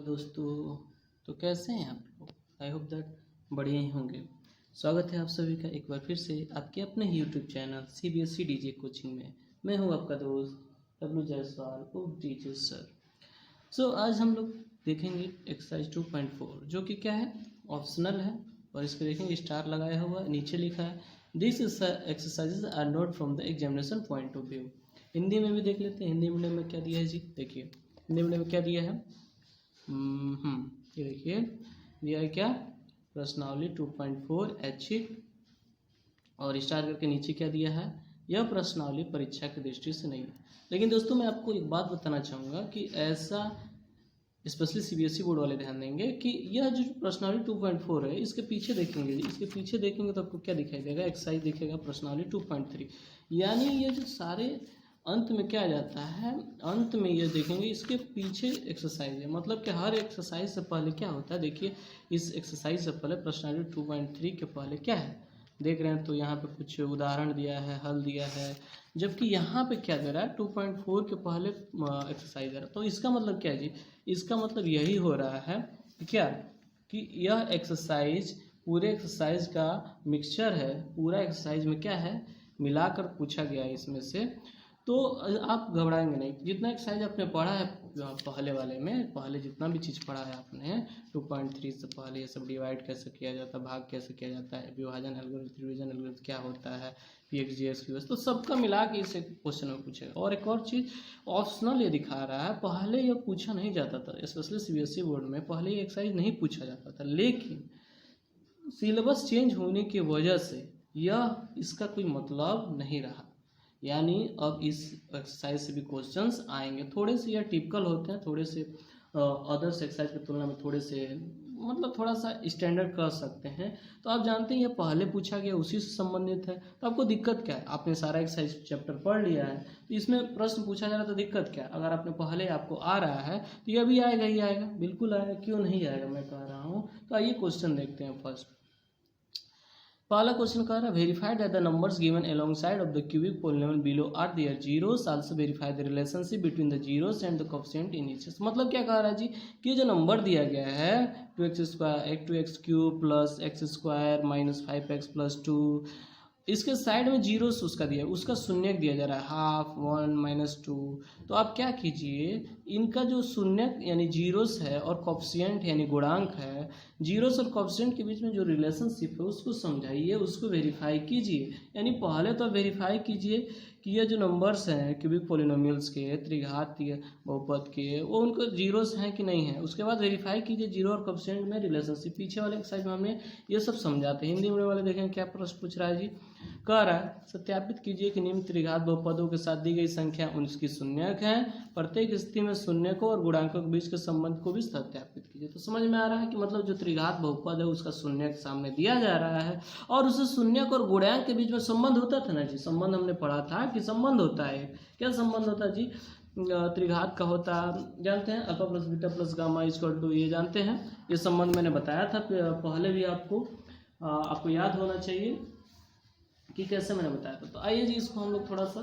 दोस्तों, तो कैसे हैं आप लोग। आई होप दैट बढ़िया ही होंगे। स्वागत है आप सभी का एक बार फिर से आपके अपने YouTube channel CBSE DJ coaching में। मैं हूं आपका दोस्त Dablu Jaiswal of DJ sir. So आज हम लोग देखेंगे एक्सरसाइज 2.4 जो कि क्या है, ऑप्शनल है। और इसको देखेंगे स्टार लगाया हुआ है, नीचे लिखा है this exercises are not from the examination point of view. Hindi में भी देख लेते हैं, हिंदी मीडियम में क्या दिया है जी। देखिए हिंदी मीडियम में क्या दिया है, ये देखिए दिया है क्या, प्रश्नावली 2.4 ऐच्छिक, और स्टार करके नीचे क्या दिया है, यह प्रश्नावली परीक्षा की दृष्टि से नहीं है। लेकिन दोस्तों मैं आपको एक बात बताना चाहूँगा कि ऐसा स्पेशली CBSE बोर्ड वाले ध्यान देंगे कि यह जो प्रश्नावली 2.4 है इसके पीछे देखेंगे, इसके पीछे देखेंगे तो आपको क्या दिखाई देगा, एक्सरसाइज दिखेगा प्रश्नावली 2.3। यानी ये जो सारे अंत में क्या आ जाता है, अंत में ये देखेंगे इसके पीछे एक्सरसाइज है। मतलब कि हर एक्सरसाइज से पहले क्या होता है, देखिए इस एक्सरसाइज से पहले प्रश्नावली 2.3 के पहले क्या है, देख रहे हैं तो यहाँ पे कुछ उदाहरण दिया है, हल दिया है, जबकि यहाँ पे क्या दे रहा है 2.4 के पहले एक्सरसाइज दे रहा है। तो इसका मतलब क्या है जी, इसका मतलब यही हो रहा है कि क्या, कि यह एक्सरसाइज पूरे एक्सरसाइज का मिक्सचर है, पूरा एक्सरसाइज में क्या है मिलाकर पूछा गया है इसमें से। तो आप घबराएंगे नहीं, जितना एक्सरसाइज आपने पढ़ा है पहले वाले में, पहले जितना भी चीज़ पढ़ा है आपने 2.3 से पहले, ये सब डिवाइड कैसे किया जाता है, भाग कैसे किया जाता है, विभाजन एल्गोरिथम, डिवीजन एल्गोरिथम क्या होता है, PX GS QS, तो सबका मिला के इसे क्वेश्चन में पूछेगा। और एक और चीज़ ऑप्शनल ये दिखा रहा है, पहले ये पूछा नहीं जाता था, स्पेशली CBSE बोर्ड में पहले ये एक्सरसाइज नहीं पूछा जाता था, लेकिन सिलेबस चेंज होने की वजह से यह इसका कोई मतलब नहीं रहा। यानी अब इस एक्सरसाइज से भी क्वेश्चंस आएंगे, थोड़े से यह टिपिकल होते हैं, थोड़े से अदर्स एक्सरसाइज की तुलना में थोड़े से मतलब थोड़ा सा स्टैंडर्ड कर सकते हैं। तो आप जानते हैं ये पहले पूछा गया, उसी से संबंधित है, तो आपको दिक्कत क्या है, आपने सारा एक्सरसाइज चैप्टर पढ़ लिया है, तो इसमें प्रश्न पूछा जा रहा है तो दिक्कत क्या है। अगर आपने पहले आपको आ रहा है तो यह भी आएगा ही आएगा, बिल्कुल आएगा, क्यों नहीं आएगा मैं कह रहा हूँ। तो आइए क्वेश्चन देखते हैं। फर्स्ट पहला क्वेश्चन कह रहा है verify that the numbers given alongside of the cubic polynomial below are their zeros, also verify the relationship between the zeros and the coefficient in each. मतलब क्या कह रहा है जी, कि ये जो नंबर दिया गया है 2x cube plus x square minus 5x plus 2, इसके साइड में जीरोस उसका दिया, उसका शून्यक दिया जा रहा है, हाफ 1 माइनस 2। तो आप क्या कीजिए, इनका जो शून्यक यानी जीरोस है और कोएफिशिएंट यानी गुणांक है, जीरोस और कोएफिशिएंट के बीच में जो रिलेशनशिप है उसको समझाइए, उसको वेरीफाई कीजिए। यानी पहले तो वेरीफाई कीजिए कि ये जो नंबर्स हैं क्यूबिक पोलिनोमियल्स के, त्रिघातीय बहुपद के, वो उनको जीरोस हैं कि नहीं है, उसके बाद वेरीफाई कीजिए जीरो और कोएफिशिएंट में रिलेशनशिप। पीछे वाले एक्सरसाइज में हमने ये सब समझाते हैं। हिंदी मीडियम वाले देखें क्या प्रश्न पूछ रहा है जी, कह रहा है सत्यापित कीजिए कि निम्न त्रिघात बहुपदों के साथ दी गई संख्या उनकी शून्यक है, प्रत्येक स्थिति में शून्यकों और गुणांकों के बीच के संबंध को भी सत्यापित कीजिए। तो समझ में आ रहा है कि मतलब जो त्रिघात बहुपद है उसका शून्यक सामने दिया जा रहा है, और उसे शून्यक और गुणांक के बीच में संबंध होता था ना जी, संबंध हमने पढ़ा था कि संबंध होता है, क्या संबंध होता है जी, त्रिघात का होता जानते हैं, alpha plus beta plus gamma equal to, ये जानते हैं, ये संबंध मैंने बताया था पहले भी, आपको याद होना चाहिए कि कैसे मैंने बताया था। तो आइए जी इसको हम लोग थोड़ा सा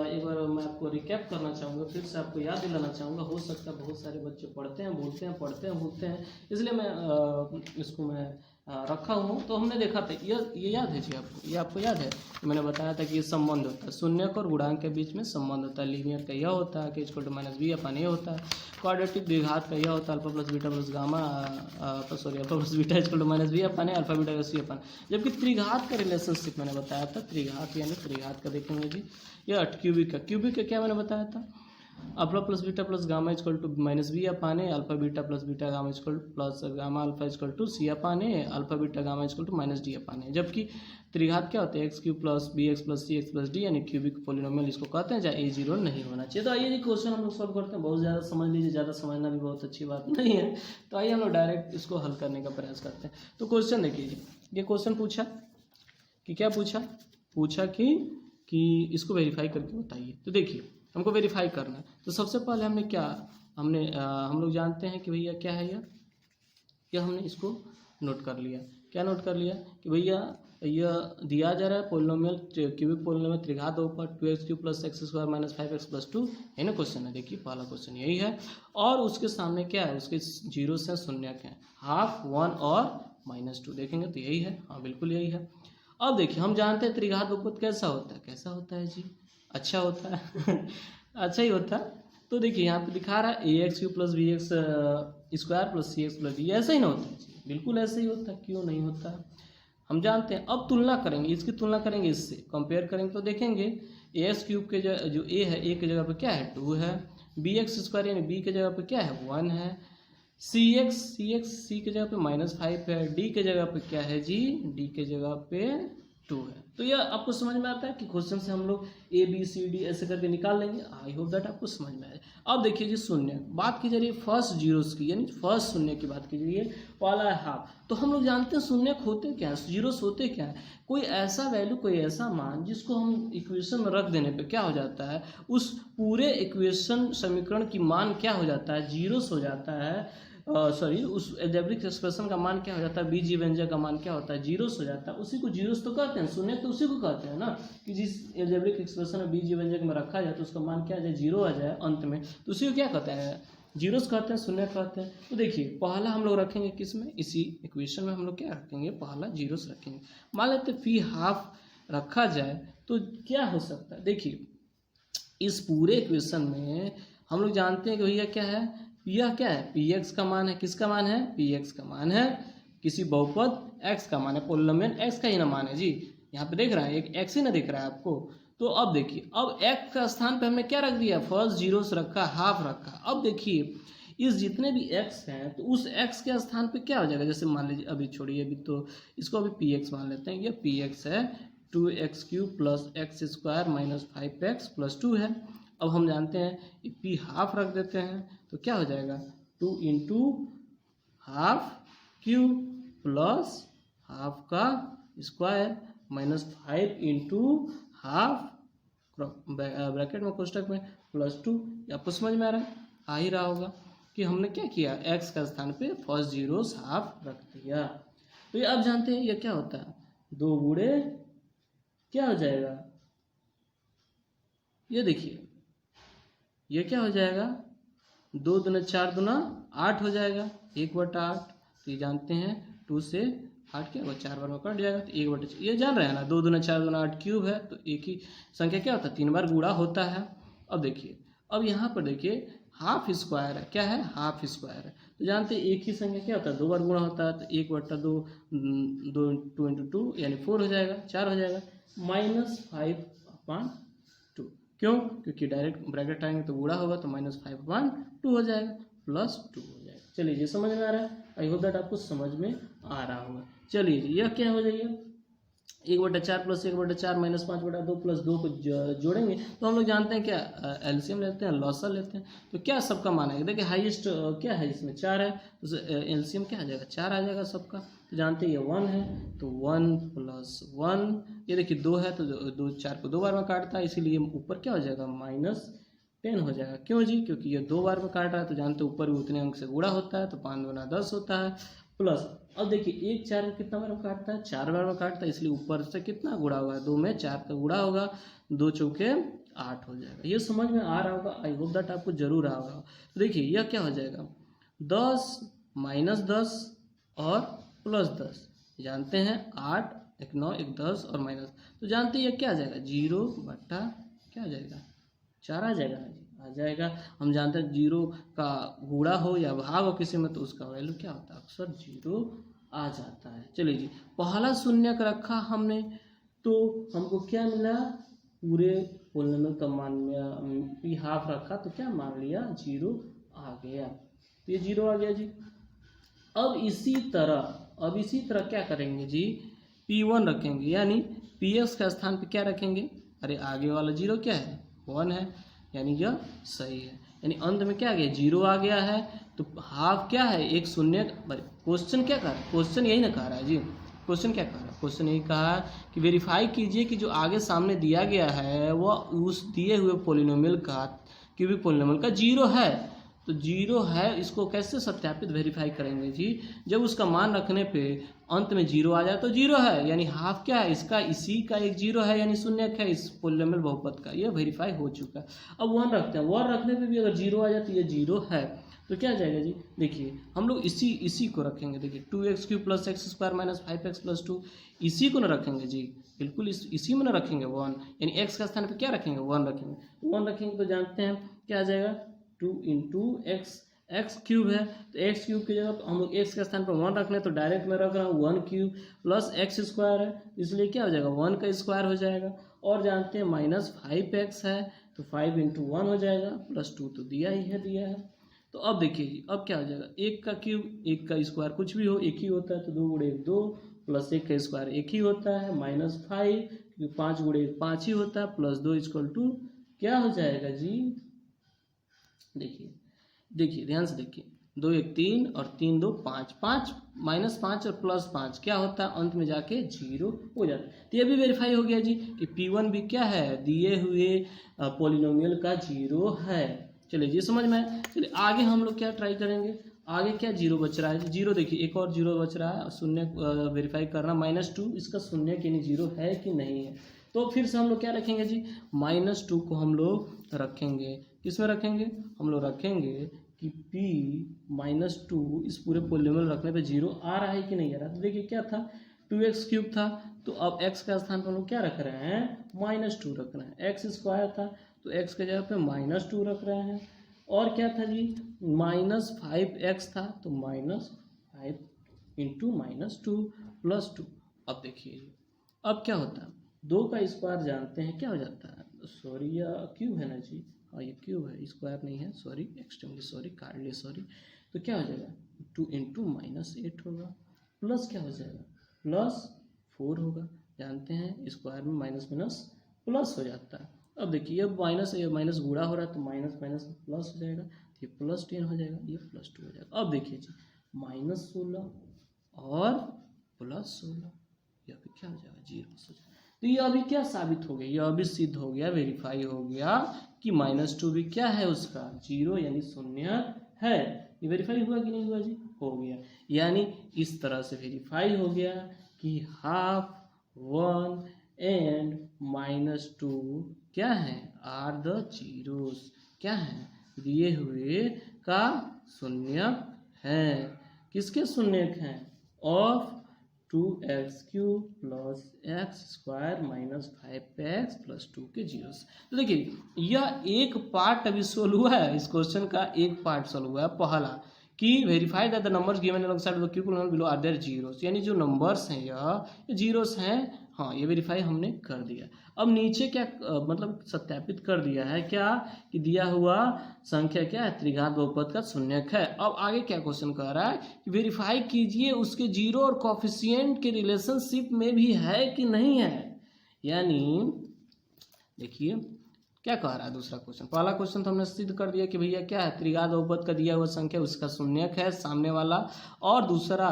एक बार मैं आपको रिकैप करना चाहूँगा, फिर से आपको याद दिलाना चाहूँगा। हो सकता है बहुत सारे बच्चे पढ़ते हैं भूलते हैं, पढ़ते हैं भूलते हैं, इसलिए मैं इसको मैं रखा हूँ। तो हमने देखा था ये याद है जी आपको, ये आपको याद है, मैंने बताया था कि ये संबंध होता है, शून्यक और गुणांक के बीच में संबंध होता है। लीनियर का यह होता है कि equal to minus B upon ये होता है, क्वाड्रेटिक द्विघात का यह होता है alpha plus beta plus gamma alpha plus beta equal to minus B upon है, अल्फा बीटा सी अपन। जबकि त्रिघात का रिलेशनशिप मैंने बताया था, त्रिघात यानी त्रिघात का देखेंगे जी, यह क्यूबिक का क्या मैंने बताया था, alpha plus beta plus gamma equal to minus B upon A, alpha beta plus beta gamma equal plus gamma alpha equal to C upon A, alpha beta gamma equal to minus D upon A. जबकि त्रिघात क्या होते हैं, x cube plus B x plus सी x plus D, यानी cubic polynomial इसको कहते हैं, जहाँ ए जीरो नहीं होना चाहिए। तो आइए जी क्वेश्चन हम लोग सॉल्व करते हैं, बहुत ज़्यादा समझ लीजिए, ज़्यादा समझना भी बहुत अच्छी बात नहीं है। तो आइए हम लोग डायरेक्ट इसको हल करने का प्रयास करते हैं। तो क्वेश्चन देखिए जी, ये क्वेश्चन पूछा कि क्या पूछा कि इसको वेरीफाई करके बताइए। तो देखिए हमको वेरीफाई करना है, तो सबसे पहले हम लोग जानते हैं कि भैया क्या है यह हमने इसको नोट कर लिया। क्या नोट कर लिया कि भैया यह दिया जा रहा है पोलिनोमियल क्यूबिक पोलिनोमियल त्रिघात बहुपद 2x³ + x² - 5x + 2 है ना क्वेश्चन है। देखिए पहला क्वेश्चन यही है और उसके सामने क्या है, उसके जीरो से शून्य के हाफ 1 और -2 देखेंगे तो यही है। हाँ बिल्कुल यही है। अब देखिए हम जानते हैं त्रिघात बहुपद कैसा होता है, कैसा होता है जी, अच्छा होता है अच्छा ही होता है। तो देखिए यहाँ पे दिखा रहा है ax³ + bx² + cx + d, ऐसा ही ना होता है जी, बिल्कुल ऐसे ही होता है, क्यों नहीं होता है हम जानते हैं। अब तुलना करेंगे, इसकी तुलना करेंगे, इससे कंपेयर करेंगे तो देखेंगे ax³ के जो a है, a के जगह पे क्या है 2 है, bx² यानी b के जगह पे क्या है 1 है, c के जगह पे -5 है, d के जगह पे क्या है जी, d के जगह पे 2 है। तो यह आपको समझ में आता है कि क्वेश्चन से हम लोग ए बी सी डी ऐसे करके निकाल लेंगे। आई होप दैट आपको समझ में आए। अब देखिए जी शून्य बात की जा रही है फर्स्ट जीरोस की, यानी फर्स्ट शून्य की बात की जा रही है, वाला है हाफ। तो हम लोग जानते हैं शून्य होते क्या है, जीरोस होते क्या है, कोई ऐसा वैल्यू, कोई ऐसा मान जिसको हम इक्वेशन में रख देने पे क्या हो जाता है, उस पूरे इक्वेशन समीकरण की मान क्या हो जाता है, जीरोस हो जाता है। सॉरी उस एल्जेब्रिक एक्सप्रेशन का मान क्या हो जाता है, बीज व्यंजक का मान क्या होता है, जीरोस हो जाता है। उसी को जीरोस तो कहते हैं, शून्य तो उसी को कहते हैं ना, कि जिस एल्जेब्रिक एक्सप्रेशन में बीज व्यंजक में रखा जाए तो उसका मान क्या आ जाए, जीरो आ जाए अंत में, तो उसी को क्या कहते हैं, जीरोस कहते हैं, शून्य कहते हैं। तो देखिए पहला हम लोग रखेंगे किस में, इसी इक्वेशन में हम लोग क्या रखेंगे, पहला जीरोस रखेंगे। मान लेते फी हाफ रखा जाए तो क्या हो सकता है, देखिए इस पूरे इक्वेशन में हम लोग जानते हैं कि भैया क्या है, यह क्या है, px का मान है, किसका मान है, px का मान है, किसी बहुपद x का मान है, पोलिनोमियल x का ही ना मान है जी। यहाँ पे देख रहा है एक x ही ना दिख रहा है आपको। तो अब देखिए अब x का स्थान पे हमने क्या रख दिया, फर्स्ट जीरोस रखा, हाफ रखा। अब देखिए इस जितने भी x हैं तो उस x के स्थान पे क्या हो जाएगा, जैसे मान लीजिए अभी छोड़िए, अभी तो इसको अभी px मान लेते हैं, ये px है 2x³ + x² - 5x + 2 है। अब हम जानते हैं p हाफ रख देते हैं तो क्या हो जाएगा, 2 × हाफ क्यूब प्लस हाफ का स्क्वायर -5 × हाफ ब्रैकेट में कोष्टक में +2। आपको समझ में आ ही रहा होगा कि हमने क्या किया, x का स्थान पे फर्स्ट जीरोस हाफ रख दिया। तो ये अब जानते हैं ये क्या होता है, 2 गुणे क्या हो जाएगा, ये देखिए ये क्या हो जाएगा, 2 दूना 4 दूना 8 हो जाएगा, 1/8। तो ये जानते हैं 2 से 8 क्या होगा, 4 बार में कट जाएगा तो 1/4 ये जान रहे हैं ना, 2 दूना 4 दूना 8 क्यूब है तो एक ही संख्या क्या होता है, 3 बार गुणा होता है। अब देखिए अब यहाँ पर देखिए हाफ स्क्वायर है, क्या है, हाफ स्क्वायर है। तो जानते हैं एक ही संख्या क्या होता है, 2 बार गुणा होता है तो 1/2 2 × 2 यानी 4 हो जाएगा, 4 हो जाएगा, -5/2। क्यों, क्योंकि डायरेक्ट ब्रैकेट आएंगे तो गुणा होगा तो -5/2 हो जाएगा, +2 हो जाएगा। चलिए ये समझ में आ रहा है, आई होप दैट आपको समझ में आ रहा होगा। चलिए यह क्या हो जाएगा, 1/4 + 1/4 -5/2 + 2 को जोड़ेंगे तो हम लोग जानते हैं क्या, एलसीएम लेते हैं, लॉसा लेते हैं। तो क्या सबका मान है, देखिए हाईएस्ट क्या है इसमें 4 है तो एलसीएम क्या आ जाएगा, 4 आ जाएगा सबका। तो जानते हैं ये 1 है तो 1 + 1, ये देखिए 2 है तो 2 4 को 2 बार में काटता है, इसीलिए ऊपर क्या हो जाएगा -10 हो जाएगा। क्यों जी, क्योंकि ये 2 बार में काट रहा है तो जानते हैं ऊपर भी उतने अंक से गुणा होता है तो 5 दूना 10 होता है प्लस। अब देखिए 1 4 में कितना बार में काटता है, 4 बार में काटता है, इसलिए ऊपर से कितना गुणा होगा, 2 में 4 का गुणा होगा, 2 चौके 8 हो जाएगा। ये समझ में आ रहा होगा, आई होप दैट आपको जरूर आ रहा होगा। तो देखिए यह क्या हो जाएगा, 10 -10 और +10, जानते हैं 8 1 9 1 10 और माइनस, तो जानते हैं ये क्या आ जाएगा, 0 बटा क्या आ जाएगा, 4 आ जाएगा ना जी, आ जाएगा। हम जानते हैं 0 का गुणा हो या भाग हो किसी में तो उसका वैल्यू क्या होता है, अक्सर 0 आ जाता है। चलिए जी पहला शून्य का रखा हमने तो हमको क्या मिला, पूरे पोलिनोमियल का मान p हाफ रखा तो क्या मान लिया, 0 आ गया, तो ये 0 आ गया जी। अब इसी तरह क्या करेंगे जी, p1 रखेंगे, यानी px का स्थान पे क्या रखेंगे, अरे आगे वाला 0 क्या है, 1 है, यानी यह सही है, यानी अंत में क्या आ गया, 0 आ गया है। तो हाफ क्या है, एक शून्य। क्वेश्चन क्या कह रहा है, क्वेश्चन यही ना कह रहा है जी, क्वेश्चन क्या कह रहा है, क्वेश्चन यही कहा कि वेरीफाई कीजिए कि जो आगे सामने दिया गया है वह उस दिए हुए पोलिनोमियल का क्यूबिक पोलिनोमियल का 0 है। तो जीरो है, इसको कैसे सत्यापित वेरीफाई करेंगे जी? जब उसका मान रखने पे अंत में जीरो आ जाए तो जीरो है, यानी हाफ क्या है इसका, इसी का एक जीरो है, यानी शून्यक है इस पॉलीनोमियल बहुपद का, ये वेरीफाई हो चुका है। अब वन रखते हैं, वन रखने पे भी अगर जीरो आ जाए तो ये जीरो है, तो क्या आ जाएगा जी? देखिए हम लोग इसी को रखेंगे। देखिए 2x³ + x² - 5x + 2, इसी को ना रखेंगे जी, बिल्कुल इसी में ना रखेंगे वन, यानी x का स्थान पे क्या रखेंगे? वन रखेंगे। वन रखेंगे तो जानते हैं क्या आ जाएगा, 2 × x³ है, तो x³ की जगह हम लोग x के स्थान पर वन रख लें तो डायरेक्ट मैं रख रहा हूँ 1³ + x² है, इसलिए क्या हो जाएगा 1 का स्क्वायर हो जाएगा। और जानते हैं -5x है तो 5 × 1 हो जाएगा, +2 तो दिया है। तो अब देखिए जी, अब क्या हो जाएगा, 1 का क्यूब 1 का स्क्वायर कुछ भी हो एक ही होता है, तो 2 × 1 2 + 1 का स्क्वायर एक ही होता है, -5 क्योंकि 5 × 1 5 ही होता है, +2 = क्या हो जाएगा जी? देखिए ध्यान से देखिए, 2 1 3 और 3 2 5, 5 -5 और +5 क्या होता है, अंत में जाके जीरो हो जाता है। तो ये भी वेरीफाई हो गया जी कि P1 भी क्या है, दिए हुए पॉलिनोमियल का जीरो है। चलिए जी समझ में आया। चलिए आगे हम लोग क्या ट्राई करेंगे, आगे क्या जीरो बच रहा है, जीरो देखिए एक और जीरो बच रहा है, शून्य वेरीफाई करना, -2 इसका शून्य यानी जीरो है कि नहीं है। तो फिर से हम लोग क्या रखेंगे जी, -2 को हम लोग रखेंगे, किस में रखेंगे, हम लोग रखेंगे कि P-2 इस पूरे पॉलीनोमियल रखने पे जीरो आ रहा है कि नहीं आ रहा। तो देखिए क्या था, 2x³ था, तो अब x का स्थान पर हम लोग क्या रख रहे हैं, -2 रख रहे हैं। x² था तो x के जगह पे -2 रख रहे हैं। और क्या था जी, -5x था तो -5 × -2 + 2। अब देखिए अब क्या होता है, 2 का स्क्वायर जानते हैं क्या हो जाता है, सॉरी या क्यूब है ना जी, हाँ ये क्यूब है, स्क्वायर नहीं है, sorry extremely sorry, kindly sorry. तो क्या हो जाएगा, 2 × -8 होगा, प्लस क्या हो जाएगा, +4 होगा। जानते हैं स्क्वायर में माइनस माइनस प्लस हो जाता है। अब देखिए अब माइनस गुणा हो रहा है तो माइनस माइनस प्लस हो जाएगा, तो ये +10 हो जाएगा, ये +2 हो जाएगा। अब देखिए जी -16 और +16, यह भी क्या हो जाएगा, 0 हो जाएगा। तो ये अभी क्या साबित हो गया, ये अभी सिद्ध हो गया, वेरीफाई हो गया कि -2 भी क्या है उसका, 0 यानी शून्य है। ये वेरीफाई हुआ कि नहीं हुआ जी, हो गया। यानी इस तरह से वेरीफाई हो गया कि ½ 1 एंड -2 क्या है, आर द जीरोस, क्या है, दिए हुए का शून्यक है। किसके शून्यक हैं, ऑफ 2x³ + x² - 5x + 2 के जीरोस। तो देखिए यह एक पार्ट अभी सोल्व हुआ है, इस क्वेश्चन का एक पार्ट सोल्व हुआ है, पहला कि verify that the numbers given alongside the क्यू polynomial below are their zeros, यानी जो नंबर्स हैं ये जीरोस हैं, हाँ ये वेरीफाई हमने कर दिया। अब नीचे क्या मतलब सत्यापित कर दिया है क्या, कि दिया हुआ संख्या क्या है, त्रिघात बहुपद का शून्यक है। अब आगे क्या क्वेश्चन कह रहा है कि वेरीफाई कीजिए उसके जीरो और कोफिशिएंट के रिलेशनशिप में भी है कि नहीं है। यानी देखिए क्या कह रहा है दूसरा क्वेश्चन, पहला क्वेश्चन तो हमने सिद्ध कर दिया कि भैया क्या है, त्रिघात बहुपद का दिया हुआ संख्या उसका शून्यक है सामने वाला, और दूसरा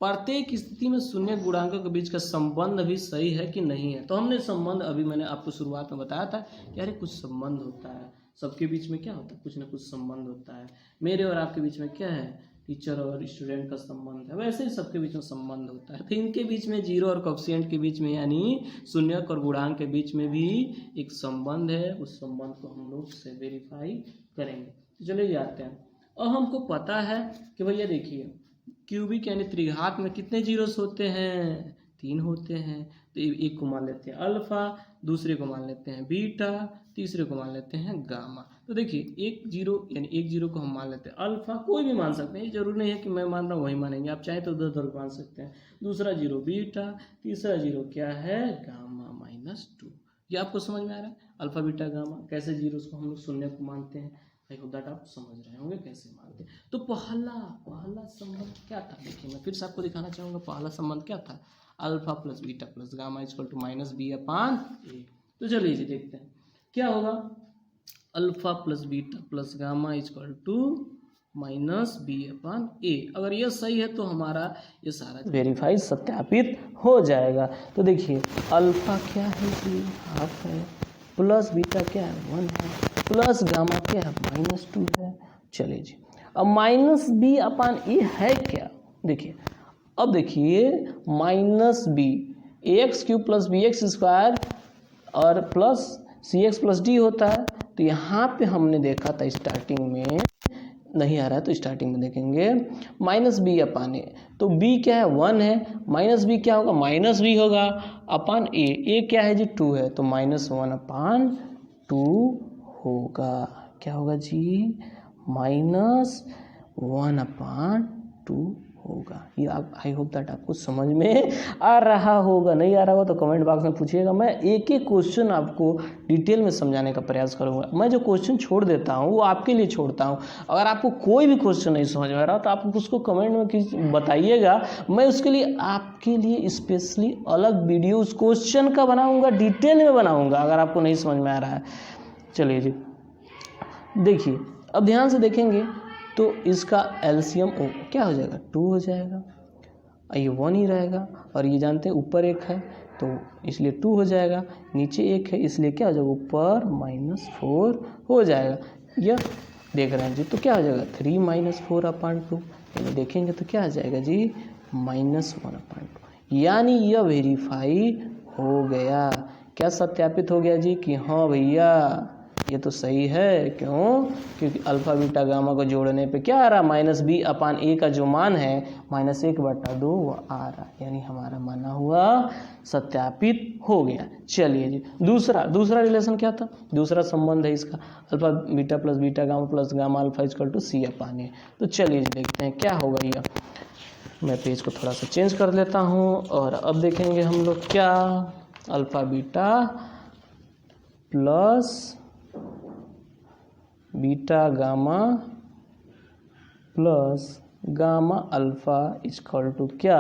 प्रत्येक स्थिति में शून्य गुणांकों के बीच का संबंध भी सही है कि नहीं है। तो हमने संबंध अभी मैंने आपको शुरुआत में बताया था कि अरे कुछ संबंध होता है, सबके बीच में क्या होता है, कुछ ना कुछ संबंध होता है। मेरे और आपके बीच में क्या है, टीचर और स्टूडेंट का संबंध है, वैसे ही सबके बीच में संबंध होता है। तो इनके बीच में जीरो और कोफिशिएंट के बीच में यानी शून्यक और गुणांक के बीच में भी एक संबंध है, उस संबंध को हम लोग से वेरीफाई करेंगे। तो चलिए जाते हैं। और हमको पता है कि भैया देखिए क्यूबिक यानी त्रिघात में कितने जीरोस होते हैं, 3 होते हैं। तो एक को मान लेते हैं अल्फा, दूसरे को मान लेते हैं बीटा, तीसरे को मान लेते हैं गामा। तो देखिए एक जीरो यानी एक जीरो को हम मान लेते हैं अल्फा, कोई भी मान सकते हैं, ये जरूरी नहीं है कि मैं मान रहा हूँ वही मानेंगे, आप चाहे तो उधर मान सकते हैं। दूसरा जीरो बीटा, तीसरा जीरो क्या है, गामा -2। ये आपको समझ में आ रहा है, अल्फा बीटा गामा कैसे जीरोस को हम लोग शून्य को मानते हैं, आई होप दैट आप समझ रहे होंगे कैसे मानते हैं। तो पहला संबंध क्या था, देखिए मैं फिर से आपको दिखाना चाहूँगा, पहला संबंध क्या था, alpha plus beta plus gamma equal to -b/a। तो चलिए जी देखते हैं क्या होगा, alpha plus beta plus gamma equal to -b/a। अगर ये सही है तो हमारा ये सारा वेरीफाई सत्यापित हो जाएगा। तो देखिए अल्फा क्या है जी, ½ है, प्लस बीटा क्या है 1 है, प्लस गामा क्या है -2 है, चलिए जी, अब माइनस बी अपान ए है क्या, देखिए अब देखिए minus b x cube plus B x square और प्लस सी एक्स प्लस डी होता है। तो यहाँ पे हमने देखा था स्टार्टिंग में, नहीं आ रहा है तो स्टार्टिंग में देखेंगे माइनस बी अपान ए, तो बी क्या है 1 है, माइनस बी क्या होगा माइनस बी होगा अपान ए क्या है जी 2 है, तो -1 अपान 2 होगा, क्या होगा जी -1 अपान 2 होगा। ये आप आई होप दैट आपको समझ में आ रहा होगा, नहीं आ रहा होगा तो कमेंट बॉक्स में पूछिएगा, मैं एक एक क्वेश्चन आपको डिटेल में समझाने का प्रयास करूंगा। मैं जो क्वेश्चन छोड़ देता हूँ वो आपके लिए छोड़ता हूँ, अगर आपको कोई भी क्वेश्चन नहीं समझ में आ रहा तो आप उसको कमेंट में बताइएगा, मैं उसके लिए आपके लिए स्पेशली अलग वीडियो उस क्वेश्चन का बनाऊँगा, डिटेल में बनाऊँगा अगर आपको नहीं समझ में आ रहा है। चलिए जी देखिए, अब ध्यान से देखेंगे तो इसका एलसीएम क्या हो जाएगा 2 हो जाएगा, ये 1 ही रहेगा, और ये जानते हैं ऊपर 1 है तो इसलिए 2 हो जाएगा, नीचे 1 है इसलिए क्या हो जाएगा ऊपर -4 हो जाएगा। यह देख रहे हैं जी, तो क्या हो जाएगा 3 - 4 अपान 2, यानी देखेंगे तो क्या आ जाएगा जी -1 अपान 2, यानी यह वेरीफाई हो गया। क्या सत्यापित हो गया जी कि हाँ भैया ये तो सही है, क्यों, क्योंकि अल्फा बीटा गामा को जोड़ने पे क्या आ रहा माइनस बी अपान ए का जो मान है -1/2 वो आ रहा, यानी हमारा माना हुआ सत्यापित हो गया। चलिए जी दूसरा रिलेशन क्या था, दूसरा संबंध है इसका alpha beta plus beta gamma plus gamma alpha equal to C upon A. तो चलिए जी देखते हैं क्या होगा। यह मैं पेज को थोड़ा सा चेंज कर लेता हूँ और अब देखेंगे हम लोग क्या alpha beta plus beta gamma plus gamma alpha equal to क्या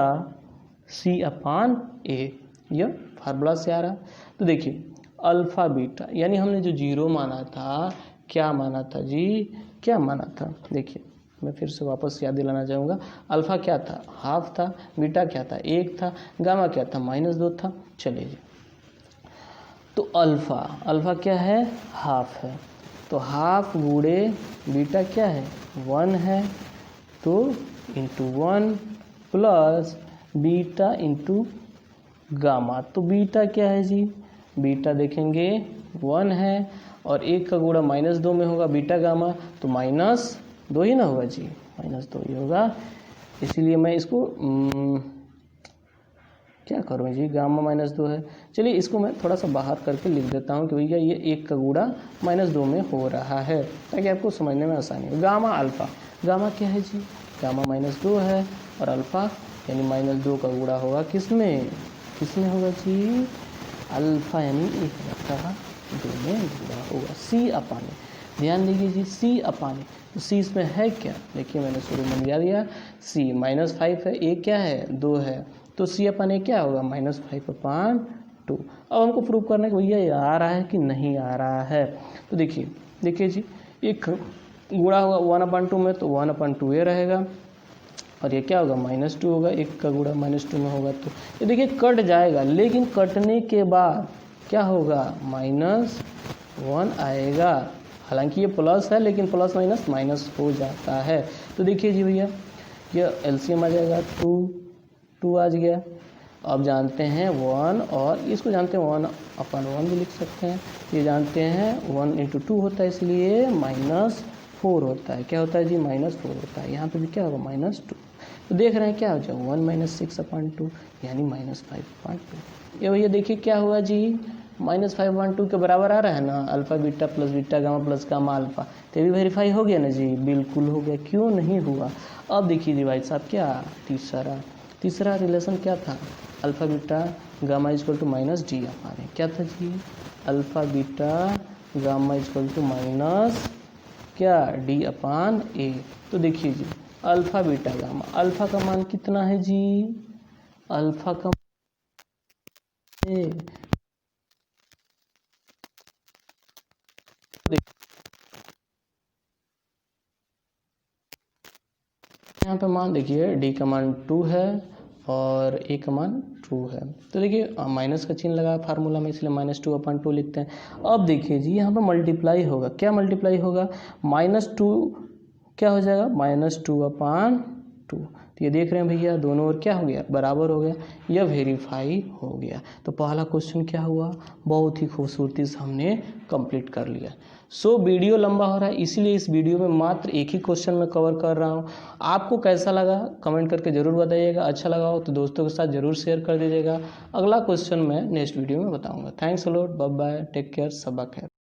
सी अपान ए, यह फार्मूला से आ रहा। तो देखिए अल्फा बीटा यानी हमने जो 0 माना था, क्या माना था जी, क्या माना था, देखिए मैं फिर से वापस याद दिलाना चाहूँगा। अल्फा क्या था हाफ था, बीटा क्या था 1 था, गामा क्या था -2 था। चलिए जी, तो अल्फा क्या है हाफ है, तो हाफ गुणे बीटा क्या है 1 है, तो into 1 plus beta into gamma, तो बीटा क्या है जी, बीटा देखेंगे 1 है और 1 का गुणा -2 में होगा बीटा गामा, तो -2 ही ना होगा जी, -2 ही होगा। इसीलिए मैं इसको क्या करूँ जी, गामा -2 है। चलिए इसको मैं थोड़ा सा बाहर करके लिख देता हूँ कि भैया ये 1 का गुणा -2 में हो रहा है, ताकि आपको समझने में आसानी हो। गामा अल्फा, गामा क्या है जी, गामा -2 है और अल्फा यानी -2 का गुणा होगा किसमें होगा जी, अल्फा यानी 1/2 में गुणा होगा सी अपान ए। ध्यान दीजिए जी सी अपान ए, तो सी इसमें है क्या, देखिए मैंने शुरू में दिया सी -5 है, ए क्या है 2 है, तो सी अपान ए क्या होगा -5 अपान 2। अब हमको प्रूव करना है कि भैया ये आ रहा है कि नहीं आ रहा है। तो देखिए जी एक गुणा होगा 1/2 में, तो 1/2 ये रहेगा और ये क्या होगा -2 होगा, 1 का गुणा -2 में होगा, तो ये देखिए कट जाएगा, लेकिन कटने के बाद क्या होगा -1 आएगा। हालांकि ये प्लस है लेकिन प्लस माइनस माइनस हो जाता है। तो देखिए जी भैया ये एलसीएम आ जाएगा 2 आ गया। अब जानते हैं 1 और इसको जानते हैं 1/1 भी लिख सकते हैं। ये जानते हैं 1 × 2 होता है, इसलिए -4 होता है। क्या होता है जी -4 होता है। यहाँ पे भी क्या होगा -2। तो देख रहे हैं क्या हो जाएगा 1 - 6/2 यानी -5/2। ये भैया देखिए क्या हुआ जी -5/2 के बराबर आ रहा है ना, alpha beta plus beta gamma plus gamma alpha. तो ये भी वेरीफाई हो गया ना जी, बिल्कुल हो गया, क्यों नहीं हुआ। अब देखिए जी भाई साहब क्या तीसरा रिलेशन क्या था, alpha beta gamma equal to -d upon A. क्या था जी alpha beta gamma equal to minus क्या d अपान ए। तो देखिए जी अल्फा बीटा गामा, अल्फा का मान कितना है जी, अल्फा का यहाँ पे मान देखिए d का मान 2 है और a का मान 2 है। तो देखिए माइनस का चिन्ह लगा फार्मूला में, इसलिए -2/2 लिखते हैं। अब देखिए जी यहाँ पे मल्टीप्लाई होगा, क्या मल्टीप्लाई होगा, -2 क्या हो जाएगा -2/2। तो ये देख रहे हैं भैया दोनों ओर क्या हो गया, बराबर हो गया, यह वेरीफाई हो गया। तो पहला क्वेश्चन क्या हुआ, बहुत ही खूबसूरती से हमने कंप्लीट कर लिया। वीडियो लंबा हो रहा है, इसीलिए इस वीडियो में मात्र एक ही क्वेश्चन मैं कवर कर रहा हूँ। आपको कैसा लगा कमेंट करके ज़रूर बताइएगा, अच्छा लगा हो तो दोस्तों के साथ ज़रूर शेयर कर दीजिएगा। अगला क्वेश्चन मैं नेक्स्ट वीडियो में बताऊँगा। Thanks a lot, bye bye, take care, सबा खैर।